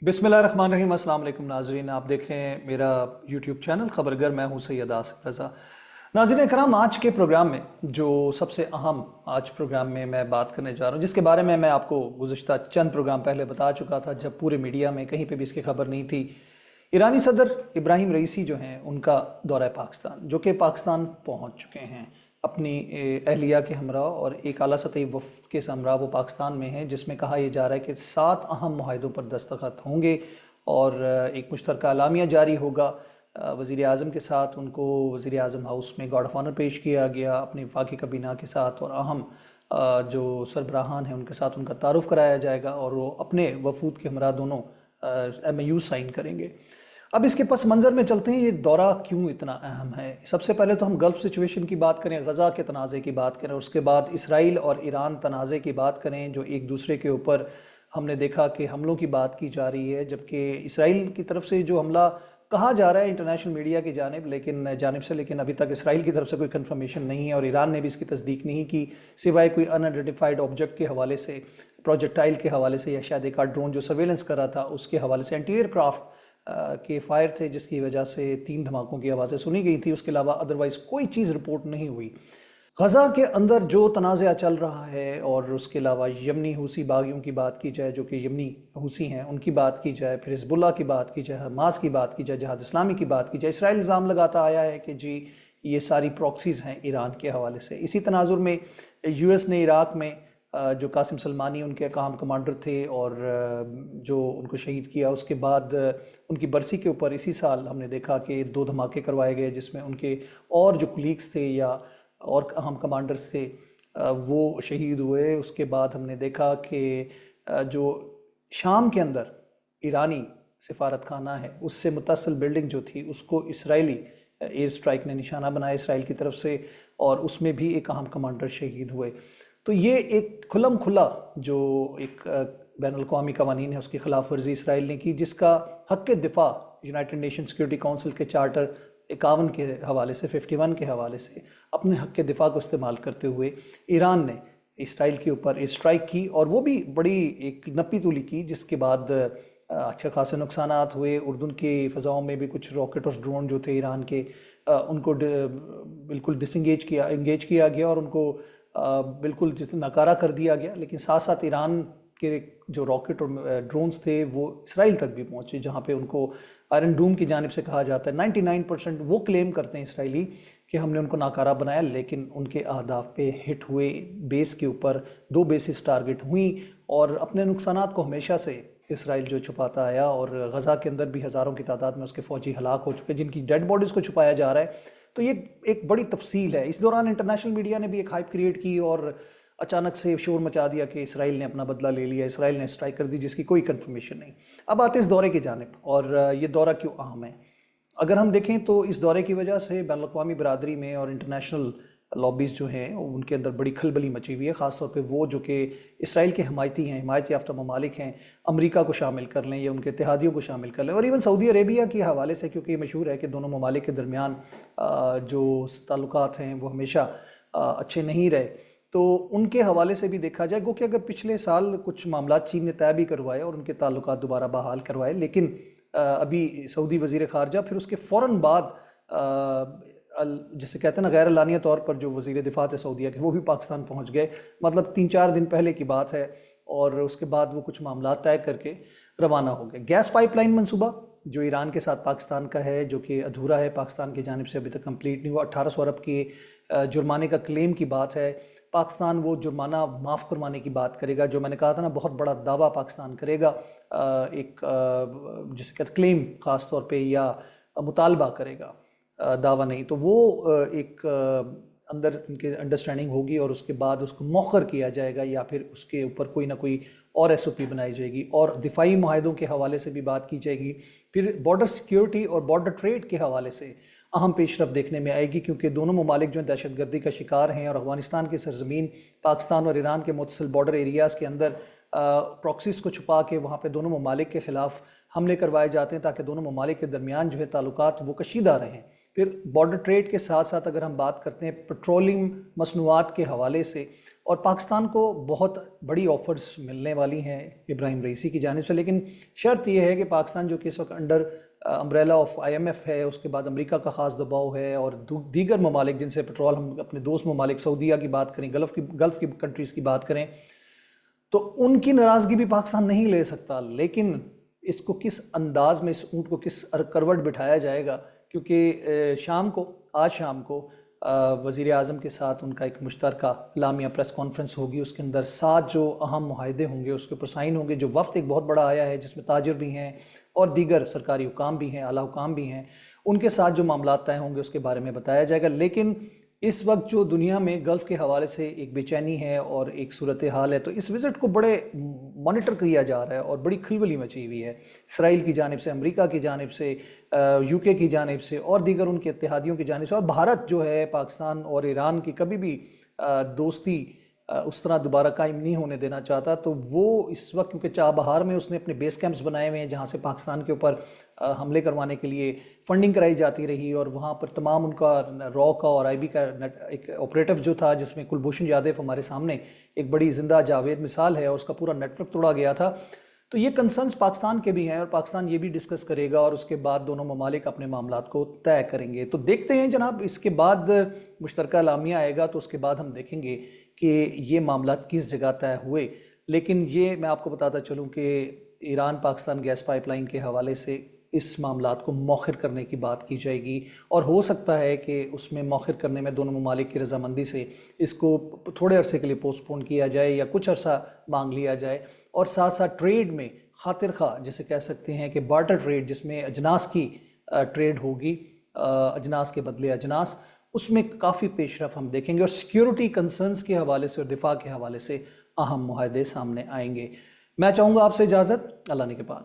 बिस्मिल्लाहिर्रहमानिर्रहीम। अस्सलाम वालेकुम नाज़रीन, आप देख रहे हैं मेरा यूट्यूब चैनल खबरगर। मैं हूं सैयद आसिफ रज़ा। नाज़रीन कराम, आज के प्रोग्राम में जो सबसे अहम आज प्रोग्राम में मैं बात करने जा रहा हूं, जिसके बारे में मैं आपको गुज़िश्ता चंद प्रोग्राम पहले बता चुका था जब पूरे मीडिया में कहीं पे भी इसकी खबर नहीं थी। ईरानी सदर इब्राहिम रईसी जो हैं उनका दौरा पाकिस्तान, जो कि पाकिस्तान पहुंच चुके हैं अपनी अहलिया के हमरा और एक आला सतही वफ़द के हमरा वो पाकिस्तान में हैं, जिसमें कहा यह जा रहा है कि 7 अहम मुआहिदों पर दस्तखत होंगे और एक मुश्तरका एलामिया जारी होगा। वज़ीर आज़म के साथ उनको वज़ीर आज़म हाउस में गार्ड ऑफ ऑनर पेश किया गया अपनी वफाकी काबीना के साथ, और अहम जो सरबराहान हैं उनके साथ उनका तारुफ कराया जाएगा और वो अपने वफूद के हमरा दोनों MOU साइन करेंगे। अब इसके पस मंज़र में चलते हैं, ये दौरा क्यों इतना अहम है। सबसे पहले तो हम गल्फ़ सिचुएशन की बात करें, गज़ा के तनाज़े की बात करें, उसके बाद इसराइल और ईरान तनाज़े की बात करें, जो एक दूसरे के ऊपर हमने देखा कि हमलों की बात की जा रही है, जबकि इसराइल की तरफ से जो हमला कहा जा रहा है इंटरनेशनल मीडिया की जानिब से, लेकिन अभी तक इसराइल की तरफ से कोई कंफर्मेशन नहीं है और ईरान ने भी इसकी तस्दीक नहीं की, सिवाय कोई अनआइडेंटिफाइड ऑब्जेक्ट के हवाले से, प्रोजेक्टाइल के हवाले से, या शायद एक ड्रोन जो सर्वेलेंस कर रहा था उसके हवाले से, एंटी एयरक्राफ्ट के फायर थे जिसकी वजह से 3 धमाकों की आवाज़ें सुनी गई थी। उसके अलावा अदरवाइज़ कोई चीज़ रिपोर्ट नहीं हुई। गज़ा के अंदर जो तनाज़ा चल रहा है, और उसके अलावा यमनी हूसी बागियों की बात की जाए जो कि यमनी हूसी हैं उनकी बात की जाए, फिर हिज़्बुल्लाह की बात की जाए, हमास की बात की जाए, जिहाद इस्लामी की बात की जाए, इसराइल इल्ज़ाम लगाता आया है कि जी ये सारी प्रॉक्सीज़ हैं ईरान के हवाले से। इसी तनाजुर में US ने इराक़ में जो कासिम सलमानी उनके अहम कमांडर थे और जो उनको शहीद किया, उसके बाद उनकी बरसी के ऊपर इसी साल हमने देखा कि 2 धमाके करवाए गए जिसमें उनके और जो कुलीग्स थे या और अहम कमांडर्स थे वो शहीद हुए। उसके बाद हमने देखा कि जो शाम के अंदर ईरानी सिफारत खाना है उससे मुत्तसिल बिल्डिंग जो थी उसको इसराइली एयर स्ट्राइक ने निशाना बनाया इसराइल की तरफ से, और उसमें भी एक अहम कमांडर शहीद हुए। तो ये एक खुलम खुला जो एक बैनुल-अक़वामी कवानीन है उसकी खिलाफ वर्जी इसराइल ने की, जिसका हक़ दिफा यूनाइटेड नेशन सिक्योरिटी काउंसिल के चार्टर 51 के हवाले से, 51 के हवाले से अपने हक़ दिफा को इस्तेमाल करते हुए ईरान ने इसराइल के ऊपर स्ट्राइक की, और वो भी बड़ी एक नपी तुली की, जिसके बाद अच्छे खासे नुकसानात हुए। उर्दून की फ़ज़ाओं में भी कुछ रॉकेट और ड्रोन जो थे ईरान के उनको बिल्कुल एंगेज किया गया और उनको बिल्कुल नकारा कर दिया गया। लेकिन साथ साथ ईरान के जो रॉकेट और ड्रोन्स थे वो इसराइल तक भी पहुंचे, जहां पे उनको आयरन डूम की जानिब से कहा जाता है 99% वो क्लेम करते हैं इसराइली कि हमने उनको नाकारा बनाया, लेकिन उनके अहदाफ पे हिट हुए। बेस के ऊपर 2 बेसिस टारगेट हुई, और अपने नुकसानात को हमेशा से इसराइल जो छुपाता आया, और गज़ा के अंदर भी हज़ारों की तादाद में उसके फ़ौजी हलाक हो चुके जिनकी डेड बॉडीज़ को छुपाया जा रहा है। तो ये एक बड़ी तफसील है। इस दौरान इंटरनेशनल मीडिया ने भी एक हाइप क्रिएट की और अचानक से शोर मचा दिया कि इसराइल ने अपना बदला ले लिया, इसराइल ने स्ट्राइक कर दी, जिसकी कोई कंफर्मेशन नहीं। अब आते हैं इस दौरे की जानिब, और ये दौरा क्यों अहम है। अगर हम देखें तो इस दौरे की वजह से बैनुल-अक़वामी बरादरी में और इंटरनेशनल लॉबीज़ जो हैं उनके अंदर बड़ी खलबली मची हुई है, ख़ासतौर पे वो जो कि इसराइल के हमायती हैं, हिमायत याफ्ता ममालिक हैं, अमेरिका को शामिल कर लें या उनके इत्तेहादियों को शामिल कर लें, और इवन सऊदी अरेबिया के हवाले से, क्योंकि ये मशहूर है कि दोनों ममालिक के दरमियान जो ताल्लुकात हैं वो हमेशा अच्छे नहीं रहे। तो उनके हवाले से भी देखा जाए, क्योंकि अगर पिछले साल कुछ मामला चीन ने तय भी करवाए और उनके ताल्लुकात दोबारा बहाल करवाए, लेकिन अभी सऊदी वज़ीर ख़ारजा, फिर उसके फ़ौरन बाद जिसे कहते हैं ना गैर एलानिया तौर पर जो वज़ीर दिफा थे सऊदीया के, वो भी पाकिस्तान पहुंच गए। मतलब 3-4 दिन पहले की बात है, और उसके बाद वो कुछ मामला तय करके रवाना हो गए। गैस पाइपलाइन मंसूबा जो ईरान के साथ पाकिस्तान का है, जो कि अधूरा है, पाकिस्तान की जानिब से अभी तक कंप्लीट नहीं हुआ। 1800 अरब के जुर्माने का क्लेम की बात है। पाकिस्तान वो जुर्माना माफ़ करवाने की बात करेगा, जो मैंने कहा था ना बहुत बड़ा दावा पाकिस्तान करेगा, एक जिसे कहते क्लेम ख़ास तौर पे, या मुतालबा करेगा, दावा नहीं। तो वो एक अंदर इनके अंडरस्टैंडिंग होगी, और उसके बाद उसको मौखर किया जाएगा या फिर उसके ऊपर कोई ना कोई और SOP बनाई जाएगी, और दिफाई मुआहिदों के हवाले से भी बात की जाएगी। फिर बॉर्डर सिक्योरिटी और बॉर्डर ट्रेड के हवाले से अहम पेशरफ देखने में आएगी, क्योंकि दोनों ममालिक जो दहशतगर्दी का शिकार हैं, और अफगानिस्तान की सरजमीन पाकिस्तान और ईरान के मुतसिल बॉर्डर एरियाज़ के अंदर प्रॉक्सीज़ को छुपा के वहाँ पे दोनों ममालिक के ख़िलाफ़ हमले करवाए जाते हैं, ताकि दोनों ममालिक के दरमियान जो है ताल्लुकात वो कशीदा रहें। پھر بارڈر ٹریڈ کے ساتھ ساتھ اگر ہم بات کرتے ہیں پیٹرولیم مصنوعات کے حوالے سے، اور پاکستان کو بہت بڑی آفرز ملنے والی ہیں ابراہیم رئیسی کی جانب سے، لیکن شرط یہ ہے کہ پاکستان جو کہ اس وقت انڈر امبریلا آف IMF ہے، اس کے بعد امریکہ کا خاص دباؤ ہے، اور دیگر ممالک جن سے پیٹرول، ہم اپنے دوست ممالک سعودیہ کی بات کریں، گلف کی کنٹریز کی بات کریں، تو ان کی ناراضگی بھی پاکستان نہیں لے سکتا، لیکن اس کو کس انداز میں، اس اونٹ کو کس کروٹ بٹھایا جائے گا، کیونکہ آج شام کو وزیر اعظم کے ساتھ ان کا ایک مشترکہ اعلامیہ پریس کانفرنس ہوگی، اس کے اندر 7 جو اہم معاہدے ہوں گے اس کے اوپر سائن ہوں گے، جو وفد ایک بہت بڑا آیا ہے جس میں تاجر بھی ہیں اور دیگر سرکاری حکام بھی ہیں، اعلیٰ حکام بھی ہیں، ان کے ساتھ جو معاملات طے ہوں گے اس کے بارے میں بتایا جائے گا۔ لیکن اس وقت جو دنیا میں گلف کے حوالے سے ایک بے چینی ہے اور ایک صورتحال ہے، تو اس وزٹ کو بڑے مانیٹر کیا جا رہا ہے اور بڑی کھلبلی مچی ہوئی ہے، اسرائیل کی جانب سے، امریکہ کی جانب سے، UK کی جانب سے اور دیگر ان کے اتحادیوں کی جانب سے، اور بھارت جو ہے پاکستان اور ایران کی کبھی بھی دوستی اس طرح دوبارہ قائم نہیں ہونے دینا چاہتا، تو وہ اس وقت کیونکہ چابہار میں اس نے اپنے بیس کیمپس بنائے ہوئے ہیں جہاں سے پاکستان کے اوپر حملے کروانے کے لیے فنڈنگ کرائی جاتی رہی، اور وہاں پر تمام ان کا را کا اور IB کا ایک آپریٹو جو تھا، جس میں کلبھوشن یادو ہمارے سامنے ایک بڑی زندہ جاوید مثال ہے، اور اس کا پورا نیٹ ورک توڑا گیا تھا۔ تو یہ کنسرنز پاکستان کے بھی ہیں اور پاکستان یہ بھی ڈسکس کرے گا، اور اس کے بعد دونوں ممالک اپنے معاملات کو طے کریں گے۔ تو دیکھتے ہیں جناب، اس کے بعد مشترکہ اعلامیہ آئے گا تو اس کے بعد ہم دیکھیں گے کہ یہ معاملات کس جگہ طے ہوئے۔ لیکن یہ میں آپ کو بتاتا چلوں کہ Iran Pakistan gas pipeline کے حوالے سے اس معاملات کو مؤخر کرنے کی بات کی جائے گی، اور ہو سکتا ہے کہ اس میں مؤخر کرنے میں دونوں ممالک کی رضامندی سے اس کو تھوڑے عرصے کے لیے پوسٹ پون کیا جائے یا کچھ عرصہ مانگ لیا جائے، اور ساتھ ساتھ ٹریڈ میں خاطر خواہ جسے کہہ سکتے ہیں کہ بارٹر ٹریڈ، جس میں اجناس کی ٹریڈ ہوگی، اجناس کے بدلے اجناس، اس میں کافی پیش رفت ہم دیکھیں گے، اور سیکیورٹی کنسرنز کے حوالے سے اور دفاع کے حوالے سے اہم معاہدے سامنے آئیں گے۔ میں چاہوں گا آپ سے اجازت، اللہ نے کے بعد۔